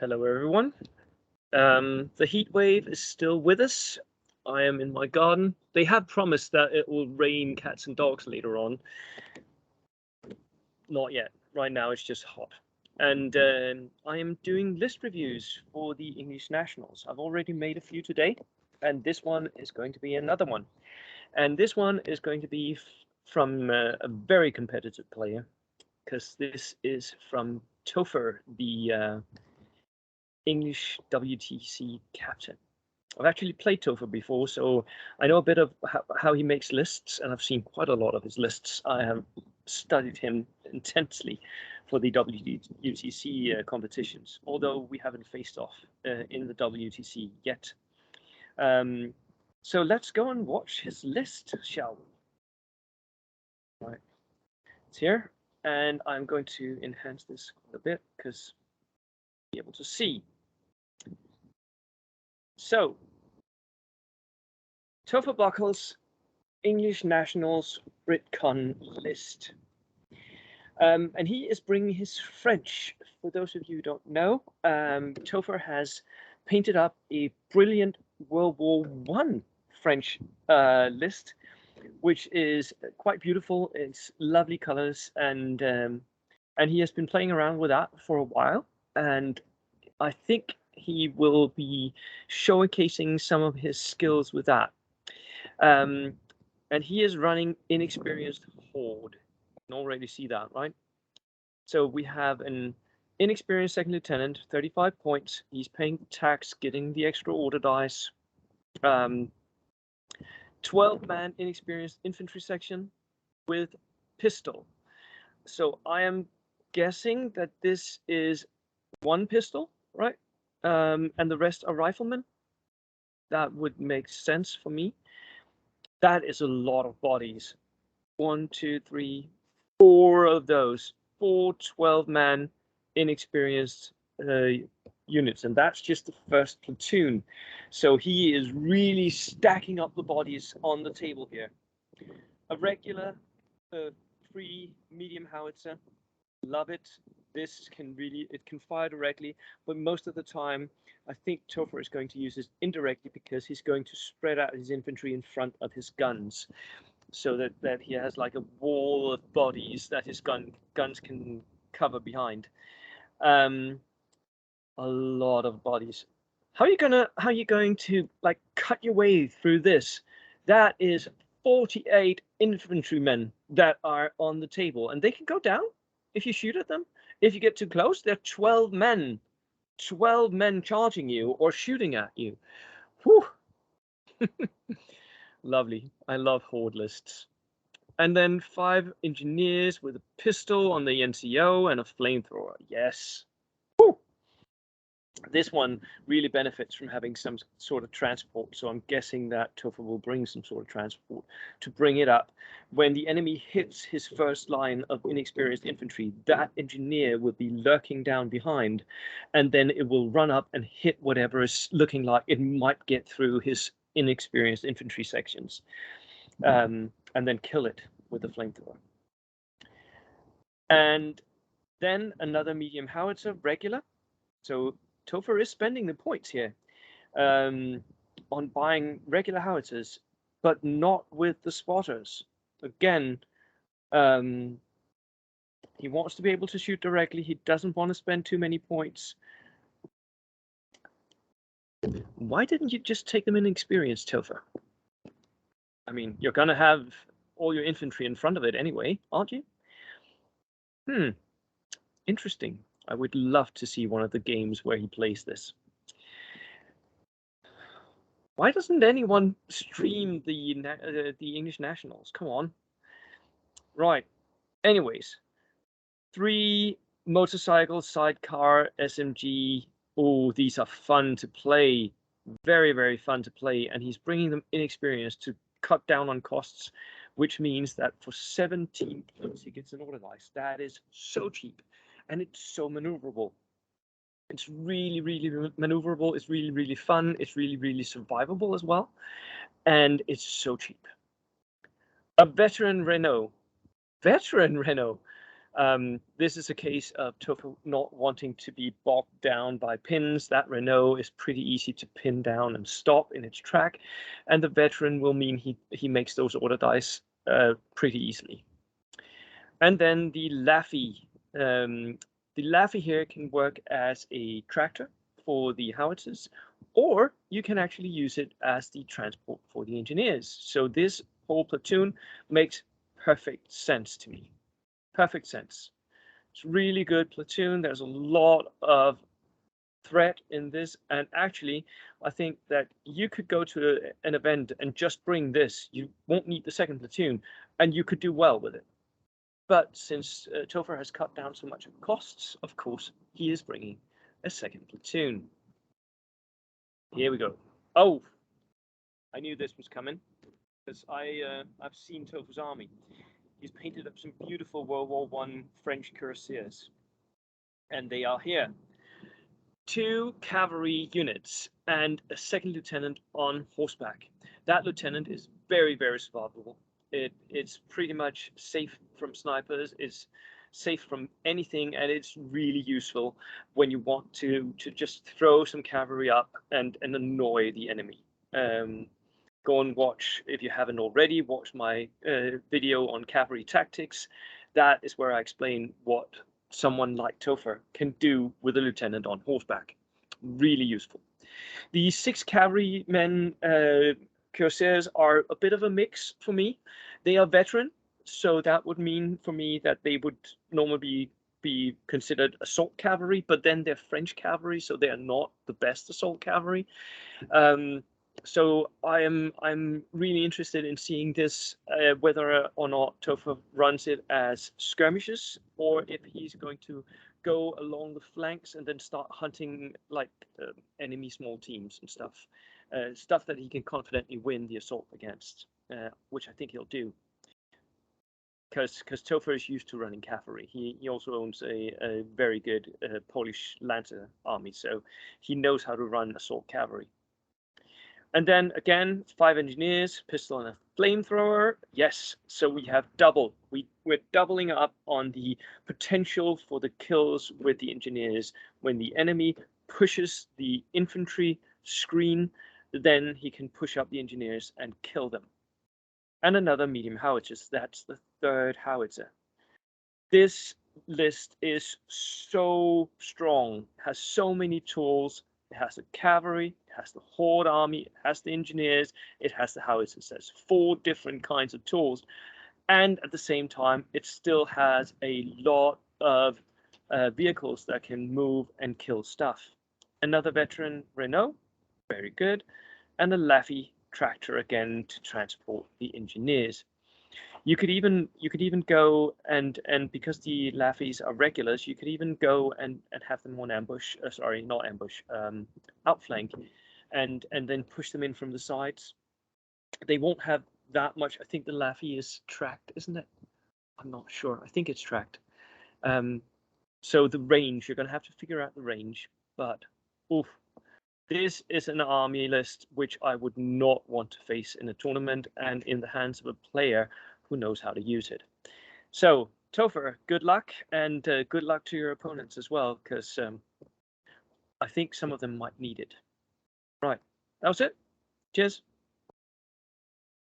Hello, everyone. The heat wave is still with us. I am in my garden. They have promised that it will rain cats and dogs later on. Not yet. Right now, it's just hot. And I am doing list reviews for the English Nationals. I've already made a few today, and this one is going to be another one. And this one is going to be from a very competitive player, because this is from Topher, the English WTC captain. I've actually played Topher before, so I know a bit of how he makes lists, and I've seen quite a lot of his lists. I have studied him intensely for the WTC competitions, although we haven't faced off in the WTC yet. So let's go and watch his list, shall we? Right, it's here, and I'm going to enhance this a bit because be able to see. So, Topher Buckle's English Nationals Britcon list. And he is bringing his French. For those of you who don't know, Topher has painted up a brilliant World War I French list, which is quite beautiful. It's lovely colors, and he has been playing around with that for a while. And I think he will be showcasing some of his skills with that. And he is running Inexperienced Horde. You can already see that, right? So we have an inexperienced second lieutenant, 35 points. He's paying tax, getting the extra order dice. 12-man inexperienced infantry section with pistol. So I am guessing that this is one pistol, right? And the rest are riflemen. That would make sense for me. That is a lot of bodies. 1, 2, 3, 4 of those. 4 12-man inexperienced units, and that's just the first platoon. So he is really stacking up the bodies on the table here. A regular free medium howitzer, love it. This can fire directly, but most of the time I think Topher is going to use this indirectly because he's going to spread out his infantry in front of his guns, so that he has like a wall of bodies that his guns can cover behind. A lot of bodies. How are you going to like cut your way through this? That is 48 infantrymen that are on the table, and they can go down if you shoot at them. If you get too close, they're 12 men. 12 men charging you or shooting at you. Whew. Lovely. I love horde lists. And then 5 engineers with a pistol on the NCO and a flamethrower. Yes. Woo! This one really benefits from having some sort of transport, so I'm guessing that Topher will bring some sort of transport to bring it up. When the enemy hits his first line of inexperienced infantry, that engineer will be lurking down behind, and then it will run up and hit whatever is looking like it might get through his inexperienced infantry sections, and then kill it with the flamethrower. And then another medium howitzer, regular. So Topher is spending the points here on buying regular howitzers, but not with the spotters. Again, he wants to be able to shoot directly. He doesn't want to spend too many points. Why didn't you just take them in experience, Topher? I mean, you're going to have all your infantry in front of it anyway, aren't you? Interesting. I would love to see one of the games where he plays this. Why doesn't anyone stream the English Nationals? Come on. Right. Anyways, 3 motorcycles, sidecar, SMG. Oh, these are fun to play. Very, very fun to play. And he's bringing them inexperienced to cut down on costs, which means that for 17 points, he gets an order dice. That is so cheap. And it's so maneuverable. It's really, really maneuverable. It's really, really fun. It's really, really survivable as well. And it's so cheap. A veteran Renault. This is a case of Topher not wanting to be bogged down by pins. That Renault is pretty easy to pin down and stop in its track, and the veteran will mean he makes those order dice pretty easily. And then the Laffy. The Laffy here can work as a tractor for the howitzers, or you can actually use it as the transport for the engineers. So this whole platoon makes perfect sense to me. Perfect sense. It's really good platoon. There's a lot of threat in this, and actually I think that you could go to an event and just bring this. You won't need the second platoon, and you could do well with it. But since Topher has cut down so much of costs, of course, he is bringing a second platoon. Here we go. Oh, I knew this was coming because I've seen Topher's army. He's painted up some beautiful World War I French cuirassiers, and they are here. 2 cavalry units and a second lieutenant on horseback. That lieutenant is very, very survivable. It's pretty much safe from snipers, it's safe from anything, and it's really useful when you want to just throw some cavalry up and annoy the enemy. Go and watch, if you haven't already, watch my video on cavalry tactics. That is where I explain what someone like Topher can do with a lieutenant on horseback. Really useful. The 6 cavalrymen cuirassiers are a bit of a mix for me. They are veteran, so that would mean for me that they would normally be considered assault cavalry, but then they're French cavalry, so they are not the best assault cavalry. So I'm really interested in seeing this, whether or not Topher runs it as skirmishes, or if he's going to go along the flanks and then start hunting like enemy small teams and stuff, stuff that he can confidently win the assault against, which I think he'll do. Because Topher is used to running cavalry. He also owns a very good Polish Lancer army, so he knows how to run assault cavalry. And then again, 5 engineers, pistol and a flamethrower. Yes, so we have double. We're doubling up on the potential for the kills with the engineers. When the enemy pushes the infantry screen, then he can push up the engineers and kill them. And another medium howitzers. That's the 3rd howitzer. This list is so strong, has so many tools. It has the cavalry, it has the horde army, it has the engineers, it has the howitzers. There's 4 different kinds of tools. And at the same time, it still has a lot of vehicles that can move and kill stuff. Another veteran Renault, very good. And a Laffy tractor again to transport the engineers. You could even go and because the Laffies are regulars, you could even go and have them on ambush. Sorry, not ambush, outflank, and then push them in from the sides. They won't have that much. I think the Laffy is tracked, isn't it? I'm not sure. I think it's tracked. So the range, you're going to have to figure out the range. But oof, this is an army list which I would not want to face in a tournament and in the hands of a player who knows how to use it. So, Topher, good luck, and good luck to your opponents as well, because I think some of them might need it. Right, that was it. Cheers.